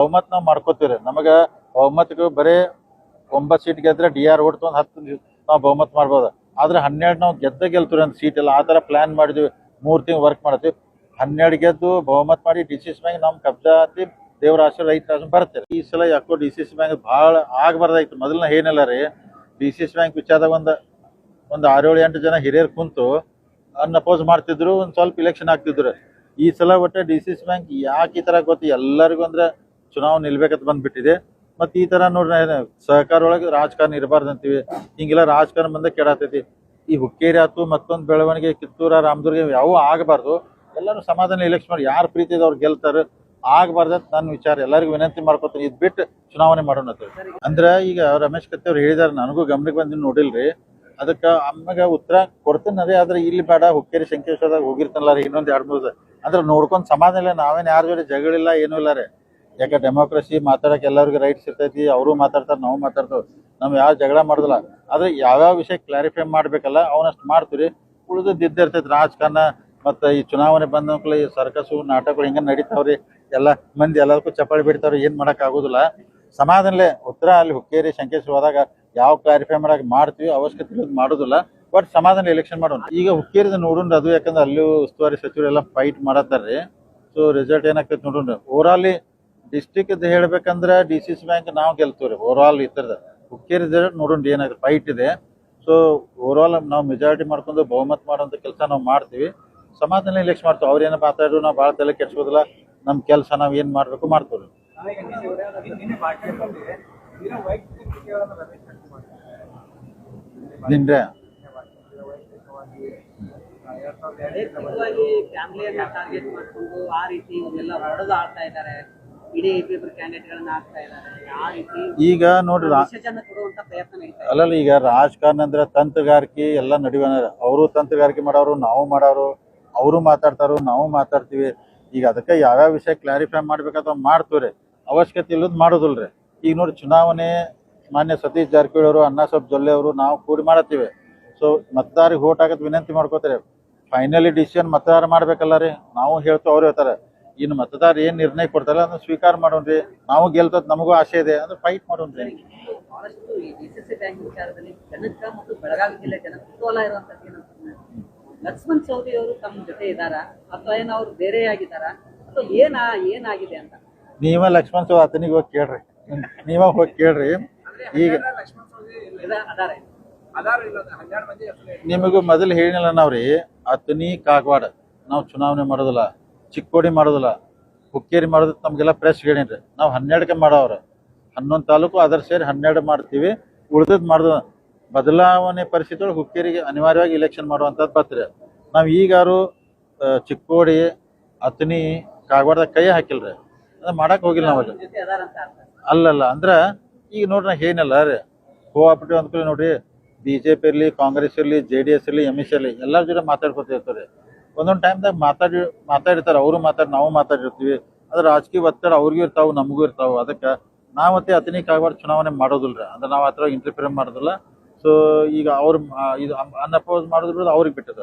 ಬಹುಮತ ನಾವು ಮಾಡ್ಕೋತೀವ್ರಿ. ನಮಗೆ ಬಹುಮತಕ್ಕೆ ಬರೀ 9 ಸೀಟ್ ಗೆದ್ರೆ DR ಹೊಡ್ತು 10 ನಾವು ಬಹುಮತ ಮಾಡ್ಬೋದು. ಆದ್ರೆ 12 ನಾವು ಗೆಲ್ತೀವಿ ಅಂತ ಸೀಟ್ ಎಲ್ಲ ಆ ಥರ ಪ್ಲಾನ್ ಮಾಡಿದ್ವಿ. 3 ತಿಂಗಳು ವರ್ಕ್ ಮಾಡ್ತೀವಿ. 12 ಗೆದ್ದು ಬಹುಮತ ಮಾಡಿ DCC ಬ್ಯಾಂಕ್ ನಮ್ಮ ಕಬ್ಜಾ ಆತಿ. ದೇವ್ರ ಆಶೀರ್ವಾದ ರೈತರ ಬರ್ತಾರೆ. ಈ ಸಲ ಯಾಕೋ DCC ಬ್ಯಾಂಕ್ ಭಾಳ ಆಗಬಾರ್ದಾಯ್ತು. ಮೊದಲನ ಏನಿಲ್ಲ ರೀ, DCC ಬ್ಯಾಂಕ್ ವಿಚಾರದಾಗ ಒಂದು 6-7 ಜನ ಹಿರಿಯರು ಕುಂತು ಅಪೋಸ್ ಮಾಡ್ತಿದ್ರು. ಒಂದು ಸ್ವಲ್ಪ ಇಲೆಕ್ಷನ್ ಆಗ್ತಿದ್ರು. ಈ ಸಲ ಒಟ್ಟೆ DCC ಬ್ಯಾಂಕ್ ಯಾಕೆ ಈ ತರ ಗೊತ್ತು ಎಲ್ಲರಿಗೂ ಅಂದ್ರೆ ಚುನಾವಣೆ ನಿಲ್ಬೇಕಂತ ಬಂದ್ಬಿಟ್ಟಿದೆ. ಮತ್ತೆ ಈ ತರ ನೋಡ್ರಿ ಸಹಕಾರ ಒಳಗೆ ರಾಜಕಾರಣ ಇರಬಾರ್ದು ಅಂತೀವಿ. ಹಿಂಗೆಲ್ಲ ರಾಜಕಾರಣ ಬಂದ ಕೆಡಾತೈತಿ. ಈ ಹುಕ್ಕೇರಿ ಆತು ಮತ್ತೊಂದು ಬೆಳವಣಿಗೆ ಕಿತ್ತೂರ ರಾಮದುರ್ಗ ಯಾವೂ ಆಗಬಾರ್ದು. ಎಲ್ಲರೂ ಸಮಾಧಾನ ಇಲೆಕ್ಷನ್ ಮಾಡಿ ಯಾರು ಪ್ರೀತಿ ಅವ್ರು ಗೆಲ್ತಾರೆ ಆಗಬಾರ್ದು ಅಂತ ನನ್ನ ವಿಚಾರ. ಎಲ್ಲರಿಗೂ ವಿನಂತಿ ಮಾಡ್ಕೊತೀನಿ, ಇದ್ ಬಿಟ್ಟು ಚುನಾವಣೆ ಮಾಡೋಣ ಅಂದ್ರೆ ಈಗ ರಮೇಶ್ ಕತ್ತಿ ಅವ್ರು ಹೇಳಿದಾರೆ, ನನಗೂ ಗಮನಕ್ಕೆ ಬಂದಿದ್ದು ನೋಡಿಲ್ರಿ. ಅದಕ್ಕೆ ಆಮ್ಯಾಗ ಉತ್ತರ ಕೊಡ್ತೀನಿ. ಆದ್ರೆ ಇಲ್ಲಿ ಬೇಡ, ಹುಕ್ಕೇರಿ ಸಂಕೇಶ್ವರದಾಗ ಹೋಗಿರ್ತಾನಲ್ಲ ರೀ ಇನ್ನೊಂದು 2-3 ಅಂದ್ರೆ ನೋಡ್ಕೊಂಡು ಸಮಾಧಾನ ಇಲ್ಲ. ನಾವೇನು ಯಾರ ಜೊತೆ ಜಗಳಿಲ್ಲ, ಏನೂ ಇಲ್ಲ ರೀ. ಯಾಕೆ ಡೆಮೋಕ್ರಸಿ ಮಾತಾಡಕ್ಕೆ ಎಲ್ಲರಿಗೂ ರೈಟ್ಸ್ ಇರ್ತೈತಿ. ಅವರು ಮಾತಾಡ್ತಾರೆ, ನಾವು ಮಾತಾಡ್ತೇವೆ. ನಾವು ಯಾವ ಜಗಳ ಮಾಡೋದಿಲ್ಲ. ಆದ್ರೆ ಯಾವ್ಯಾವ ವಿಷಯ ಕ್ಲಾರಿಫೈ ಮಾಡ್ಬೇಕಲ್ಲ ಅವನಷ್ಟು ಮಾಡ್ತೀವಿ. ಉಳಿದದ್ದು ಇರ್ತೈತಿ ರಾಜಕಾರಣ. ಮತ್ತು ಈ ಚುನಾವಣೆ ಬಂದ ಈ ಸರ್ಕಸು ನಾಟಕಗಳು ಹಿಂಗೆ ನಡೀತಾವ್ರಿ. ಎಲ್ಲ ಮಂದಿ ಎಲ್ಲದಕ್ಕೂ ಚಪ್ಪಾಳಿ ಬಿಡ್ತಾವ್ರಿ. ಏನು ಮಾಡಕ್ ಆಗೋದಿಲ್ಲ. ಸಮಾಧಾನಲೇ ಉತ್ತರ ಅಲ್ಲಿ ಹುಕ್ಕೇರಿ ಸಂಕೇಶ್ವರ ಹೋದಾಗ ಯಾವ ಕ್ಲಾರಿಫೈ ಮಾಡಕ್ ಮಾಡ್ತೀವಿ, ಅವಶ್ಯಕತೆ ಮಾಡೋದಿಲ್ಲ. ಬಟ್ ಸಮಾಧಾನ ಎಲೆಕ್ಷನ್ ಮಾಡೋಣ. ಈಗ ಹುಕ್ಕೇರಿದ ನೋಡೋಣ ಅದು, ಯಾಕಂದ್ರೆ ಅಲ್ಲಿ ಉಸ್ತುವಾರಿ ಸಚಿವರೆಲ್ಲ ಫೈಟ್ ಮಾಡತ್ತಾರ್ರಿ. ಸೊ ರಿಸಲ್ಟ್ ಏನಾಗ್ತೈತಿ ನೋಡೋಣ. ಓವರಾಲಿ ಡಿಸ್ಟಿಕ್ ಹೇಳ್ಬೇಕಂದ್ರೆ DCC ಬ್ಯಾಂಕ್ ನಾವು ಗೆಲ್ತೀವ್ರಿ. ಓವರಾಲ್ ಇತರದ ಹುಕ್ಕೇರಿ ರಿಸಲ್ಟ್ ನೋಡೋಣ ಏನಾಗುತ್ತೆ. ಫೈಟ್ ಇದೆ. ಸೊ ಓವರಾಲ್ ನಾವು ಮೆಜಾರಿಟಿ ಮಾಡ್ಕೊಂಡು ಬಹುಮತ ಮಾಡೋಂಥ ಕೆಲಸ ನಾವು ಮಾಡ್ತೀವಿ. ಸಮಾಧಾನ ಎಲೆಕ್ಷನ್ ಮಾಡ್ತೀವಿ. ಅವ್ರೇನು ಮಾತಾಡಿದ್ರು ನಾವು ಭಾಳ ತಲೆ ಕೆಡ್ಸೋದಿಲ್ಲ. ನಮ್ಮ ಕೆಲಸ ನಾವು ಏನು ಮಾಡಬೇಕು ಮಾಡ್ತೀವಿ. ನಿನ್ರೆ ಈಗ ನೋಡ್ರಿ ಅಲ್ಲಲ್ಲ, ಈಗ ರಾಜಕಾರಣ ಅಂದ್ರೆ ತಂತ್ರಗಾರಿಕೆ ಎಲ್ಲ ನಡೆಯುವ. ಅವರು ತಂತ್ರಗಾರಿಕೆ ಮಾಡೋರು, ನಾವು ಮಾಡೋರು. ಅವರು ಮಾತಾಡ್ತಾರೋ, ನಾವು ಮಾತಾಡ್ತೀವಿ. ಈಗ ಅದಕ್ಕೆ ಯಾವ್ಯಾವ ವಿಷಯ ಕ್ಲಾರಿಫೈ ಮಾಡ್ಬೇಕಂತ ಮಾಡ್ತೀವ್ರಿ. ಅವಶ್ಯಕತೆ ಇಲ್ಲದ್ ಮಾಡೋದಿಲ್ರಿ. ಈಗ ನೋಡಿ ಚುನಾವಣೆ ಮಾನ್ಯ ಸತೀಶ್ ಜಾರಕಿಹೊಳಿ ಅವರು, ಅಣ್ಣಾಸಾಹೇಬ್ ಜೊಲ್ಲೆ ಅವರು ನಾವು ಕೂಡಿ ಮಾಡತ್ತೀವಿ. ಸೊ ಮತದಾರಿಗೆ ವೋಟ್ ಹಾಕತ್ ವಿನಂತಿ ಮಾಡ್ಕೋತಾರೆ. ಫೈನಲಿ ಡಿಸಿಷನ್ ಮತದಾರ ಮಾಡ್ಬೇಕಲ್ಲ ರೀ. ನಾವು ಹೇಳ್ತೀವಿ, ಅವ್ರು ಹೇಳ್ತಾರೆ. ಇನ್ನು ಮತದಾರ ಏನ್ ನಿರ್ಣಯ ಕೊಡ್ತಾರಲ್ಲ ಅದನ್ನ ಸ್ವೀಕಾರ ಮಾಡೋಣ್ರಿ. ನಾವು ಗೆಲ್ತದ ನಮಗೂ ಆಸೆ ಇದೆ ಅಂದ್ರೆ ಫೈಟ್ ಮಾಡೋಣ್ರಿ. ಲಕ್ಷ್ಮಣ್ ಸವದಿ ಅವರು ತಮ್ಮ ಜೊತೆ ಇದ್ದಾರ ಅಥವಾ ಏನೋ ಅವ್ರು ಬೇರೆ ಆಗಿದಾರ ಅಥವಾ ಏನಾಗಿದೆ ಅಂತ ನೀವ ಲಕ್ಷ್ಮಣ್ ಸವದಿ ಆತನಿಗೆ ಹೋಗಿ ಕೇಳ್ರಿ. ನೀವ ಹೋಗಿ ಕೇಳ್ರಿ. ಈಗ ನಿಮಗೂ ಮೊದಲು ಹೇಳಿನಲ್ಲ ನಾವ್ರಿ, ಅತನಿ ಕಾಗವಾಡ ನಾವು ಚುನಾವಣೆ ಮಾಡೋದಿಲ್ಲ, ಚಿಕ್ಕೋಡಿ ಮಾಡೋದಿಲ್ಲ, ಹುಕ್ಕೇರಿ ಮಾಡೋದು ನಮ್ಗೆಲ್ಲ ಪ್ರೆಸ್ ಹೇಳಿನ್ರಿ. ನಾವು 12ಕ್ಕೆ ಮಾಡೋವ್ರ 11 ತಾಲೂಕು ಅದರ ಸೇರಿ 12 ಮಾಡ್ತೀವಿ. ಉಳಿದದ್ ಮಾಡೋದು ಬದಲಾವಣೆ ಪರಿಸ್ಥಿತಿ ಒಳಗೆ ಹುಕ್ಕೇರಿಗೆ ಅನಿವಾರ್ಯವಾಗಿ ಇಲೆಕ್ಷನ್ ಮಾಡುವಂಥದ್ದು ಬರ್ತೀರಿ. ನಾವು ಈಗಾರು ಚಿಕ್ಕೋಡಿ ಅತನಿ ಕಾಗವಾಡದಾಗ ಕೈ ಹಾಕಿಲ್ರಿ. ಅದು ಮಾಡಕ್ ಹೋಗಿಲ್ಲ ನಾವು. ಅಲ್ಲಲ್ಲ ಅಂದ್ರೆ ಈಗ ನೋಡ್ರಿ ನಾ ಏನಲ್ಲ ರೀ, ಕೋಆಪರೇಟಿವ್ ಅಂದ್ಕೊಳ್ಳಿ ನೋಡ್ರಿ. BJP ಇರಲಿ, ಕಾಂಗ್ರೆಸ್ ಇರಲಿ, JDS ಇರಲಿ, MS ಇರಲಿ, ಎಲ್ಲರ ಜೊತೆ ಮಾತಾಡ್ಕೊತಿರ್ತಾರೆ. ಒಂದೊಂದು ಟೈಮ್ದಾಗ ಮಾತಾಡಿರ್ತಾರೆ. ಅವರು ನಾವು ಮಾತಾಡಿರ್ತೀವಿ. ಅದ್ರ ರಾಜಕೀಯ ಒತ್ತಡ ಅವ್ರಿಗೂ ಇರ್ತಾವೆ, ನಮಗೂ ಇರ್ತಾವೆ. ಅದಕ್ಕೆ ನಾವತ್ತೆ ಅತನಿ ಕಾಗವಾಡ ಚುನಾವಣೆ ಮಾಡೋದಿಲ್ರಿ. ಅಂದ್ರೆ ನಾವು ಆ ಥರ ಇಂಟರ್ಫಿಯರ್ ಮಾಡೋದಿಲ್ಲ. ಸೊ ಈಗ ಅವ್ರು ಇದು ಅನ್ಅಪೋಸ್ ಮಾಡೋದ್ರ ಅವ್ರಿಗೆ ಬಿಟ್ಟದ.